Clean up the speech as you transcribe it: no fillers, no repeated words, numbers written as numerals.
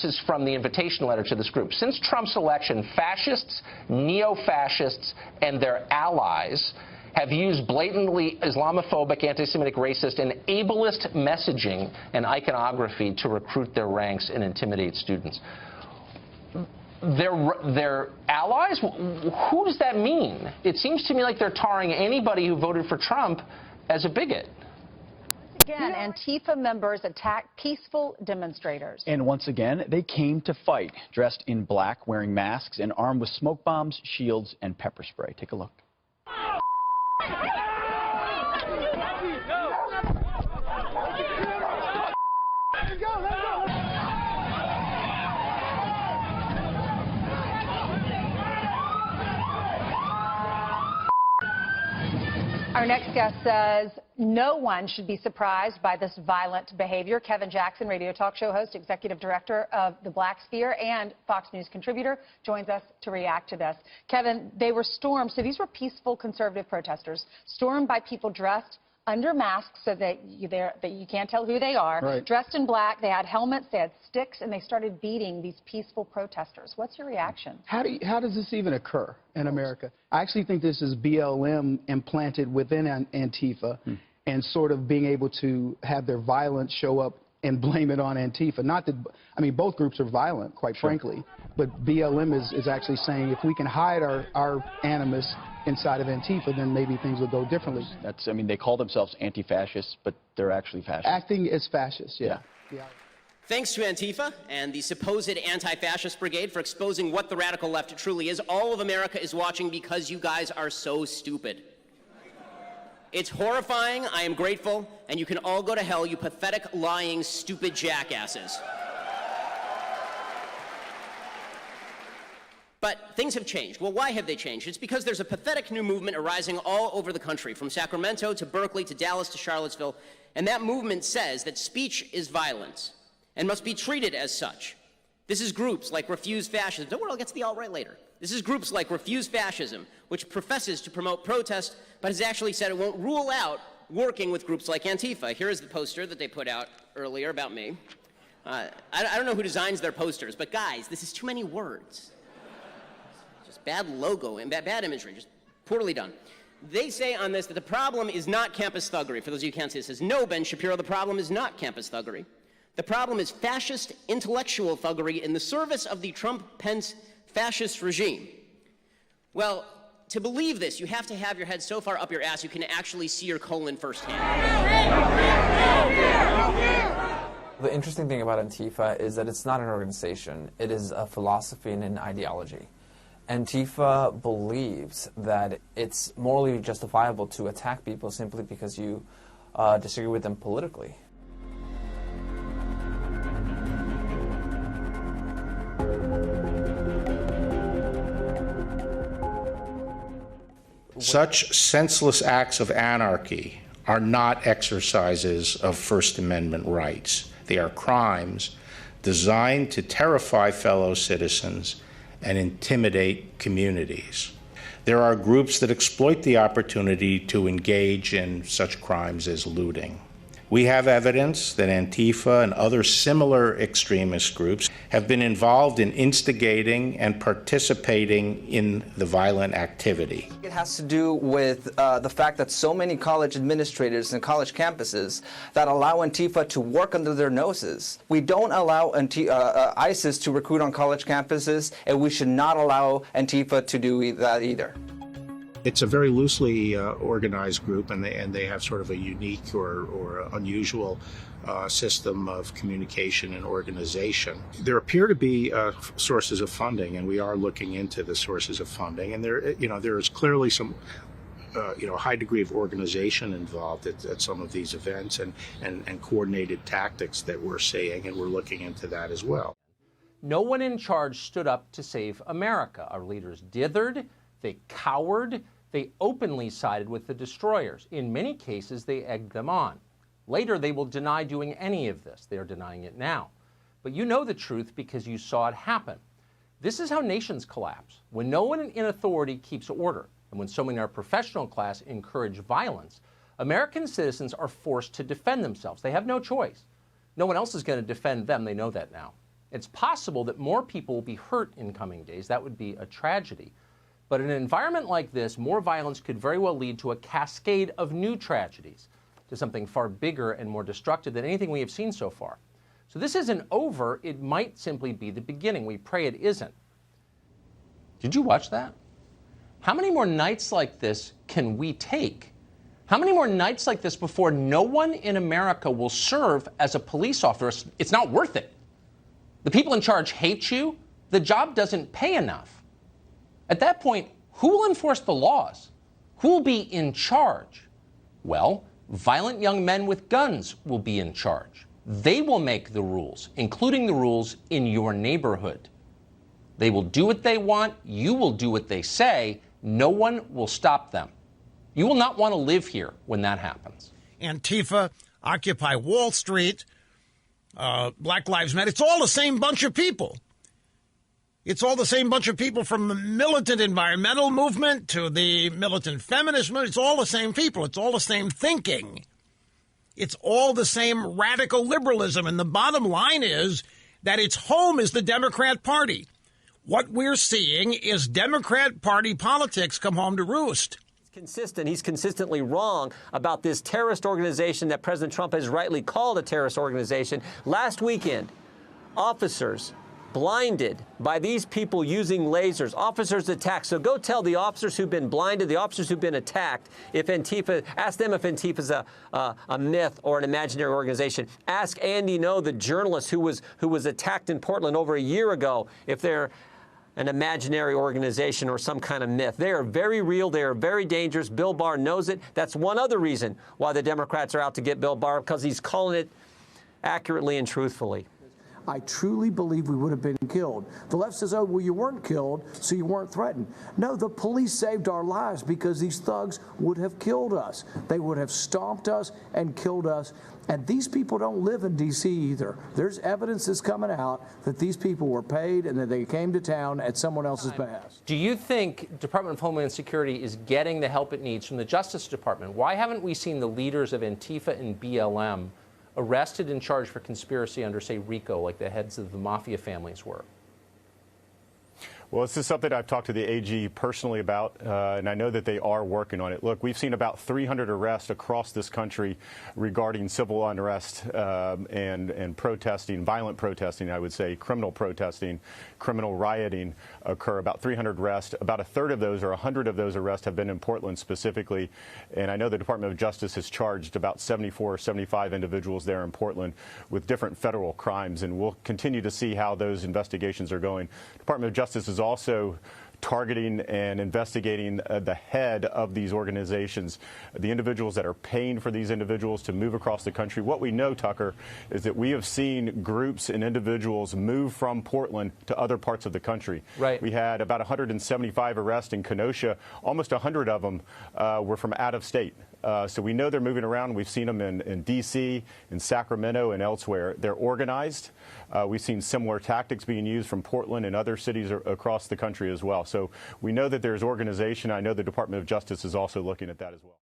this is from the invitation letter to this group. Since Trump's election, fascists, neo-fascists, and their allies have used blatantly Islamophobic, anti-Semitic, racist, and ableist messaging and iconography to recruit their ranks and intimidate students. Their allies? Who does that mean? It seems to me like they're tarring anybody who voted for Trump as a bigot. Again, Antifa members attacked peaceful demonstrators. And once again, they came to fight, dressed in black, wearing masks, and armed with smoke bombs, shields, and pepper spray. Take a look. Our next guest says no one should be surprised by this violent behavior. Kevin Jackson, radio talk show host, executive director of The Black Sphere, and Fox News contributor, joins us to react to this. Kevin, they were stormed, so these were peaceful conservative protesters, stormed by people dressed under masks so that you can't tell who they are, right. Dressed in black. They had helmets, they had sticks, and they started beating these peaceful protesters. What's your reaction? How does this even occur in America? I actually think this is BLM implanted within Antifa and sort of being able to have their violence show up and blame it on Antifa. Not that, I mean, both groups are violent, quite frankly, but BLM is actually saying if we can hide our animus inside of Antifa, then maybe things will go differently. That's, I mean, they call themselves anti-fascists, but they're actually fascists. Acting as fascists, yeah. Thanks to Antifa and the supposed anti-fascist brigade for exposing what the radical left truly is. All of America is watching because you guys are so stupid. It's horrifying, I am grateful, and you can all go to hell, you pathetic, lying, stupid jackasses. But things have changed. Well, why have they changed? It's because there's a pathetic new movement arising all over the country, from Sacramento to Berkeley to Dallas to Charlottesville, and that movement says that speech is violence and must be treated as such. This is groups like Refuse Fascism. Don't worry, I'll get to the alt-right later. This is groups like Refuse Fascism, which professes to promote protest, but has actually said it won't rule out working with groups like Antifa. Here is the poster that they put out earlier about me. I don't know who designs their posters, but guys, this is too many words. Just bad logo and bad imagery, just poorly done. They say on this that the problem is not campus thuggery. For those of you who can't see, it says, no, Ben Shapiro, the problem is not campus thuggery. The problem is fascist intellectual thuggery in the service of the Trump-Pence fascist regime. Well, to believe this, you have to have your head so far up your ass you can actually see your colon firsthand. The interesting thing about Antifa is that it's not an organization. It is a philosophy and an ideology. Antifa believes that it's morally justifiable to attack people simply because you disagree with them politically. Such senseless acts of anarchy are not exercises of First Amendment rights. They are crimes designed to terrify fellow citizens and intimidate communities. There are groups that exploit the opportunity to engage in such crimes as looting. We have evidence that Antifa and other similar extremist groups have been involved in instigating and participating in the violent activity. It has to do with the fact that so many college administrators and college campuses that allow Antifa to work under their noses. We don't allow ISIS to recruit on college campuses, and we should not allow Antifa to do that either. It's a very loosely organized group, and they have sort of a unique or unusual system of communication and organization. There appear to be sources of funding, and we are looking into the sources of funding. And there is clearly some high degree of organization involved at some of these events, and coordinated tactics that we're seeing, and we're looking into that as well. No one in charge stood up to save America. Our leaders dithered. They cowered. They openly sided with the destroyers. In many cases, they egged them on. Later, they will deny doing any of this. They are denying it now. But you know the truth because you saw it happen. This is how nations collapse. When no one in authority keeps order, and when so many in our professional class encourage violence, American citizens are forced to defend themselves. They have no choice. No one else is going to defend them. They know that now. It's possible that more people will be hurt in coming days. That would be a tragedy. But in an environment like this, more violence could very well lead to a cascade of new tragedies, to something far bigger and more destructive than anything we have seen so far. So this isn't over. It might simply be the beginning. We pray it isn't. Did you watch that? How many more nights like this can we take? How many more nights like this before no one in America will serve as a police officer? It's not worth it. The people in charge hate you. The job doesn't pay enough. At that point, who will enforce the laws? Who will be in charge? Well, violent young men with guns will be in charge. They will make the rules, including the rules in your neighborhood. They will do what they want. You will do what they say. No one will stop them. You will not want to live here when that happens. Antifa, Occupy Wall Street, Black Lives Matter. It's all the same bunch of people. It's all the same bunch of people, from the militant environmental movement to the militant feminist movement. It's all the same people. It's all the same thinking. It's all the same radical liberalism. And the bottom line is that its home is the Democrat Party. What we're seeing is Democrat Party politics come home to roost. He's consistently wrong about this terrorist organization that President Trump has rightly called a terrorist organization. Last weekend, officers blinded by these people using lasers, officers attacked. So go tell the officers who've been blinded, the officers who've been attacked, if Antifa, ask them if Antifa's a myth or an imaginary organization. Ask Andy Ngo, the journalist who was attacked in Portland over a year ago, if they're an imaginary organization or some kind of myth. They are very real. They are very dangerous. Bill Barr knows it. That's one other reason why the Democrats are out to get Bill Barr, because he's calling it accurately and truthfully. I truly believe we would have been killed. The left says, oh, well, you weren't killed, so you weren't threatened. No, the police saved our lives because these thugs would have killed us. They would have stomped us and killed us. And these people don't live in D.C. either. There's evidence that's coming out that these people were paid and that they came to town at someone else's behest. Do you think Department of Homeland Security is getting the help it needs from the Justice Department? Why haven't we seen the leaders of Antifa and BLM arrested and charged for conspiracy under, say, RICO, like the heads of the mafia families were? Well, this is something I've talked to the AG personally about, and I know that they are working on it. Look, we've seen about 300 arrests across this country regarding civil unrest and protesting, violent protesting, I would say, criminal protesting, criminal rioting occur. About 300 arrests. About a third of those, or 100 of those arrests, have been in Portland specifically. And I know the Department of Justice has charged about 74 or 75 individuals there in Portland with different federal crimes, and we'll continue to see how those investigations are going. Department of Justice is also targeting and investigating the head of these organizations, the individuals that are paying for these individuals to move across the country. What we know, Tucker, is that we have seen groups and individuals move from Portland to other parts of the country. Right. We had about 175 arrests in Kenosha. Almost 100 of them were from out of state. So we know they're moving around. We've seen them in D.C., in Sacramento, and elsewhere. They're organized. We've seen similar tactics being used from Portland and other cities across the country as well. So we know that there's organization. I know the Department of Justice is also looking at that as well.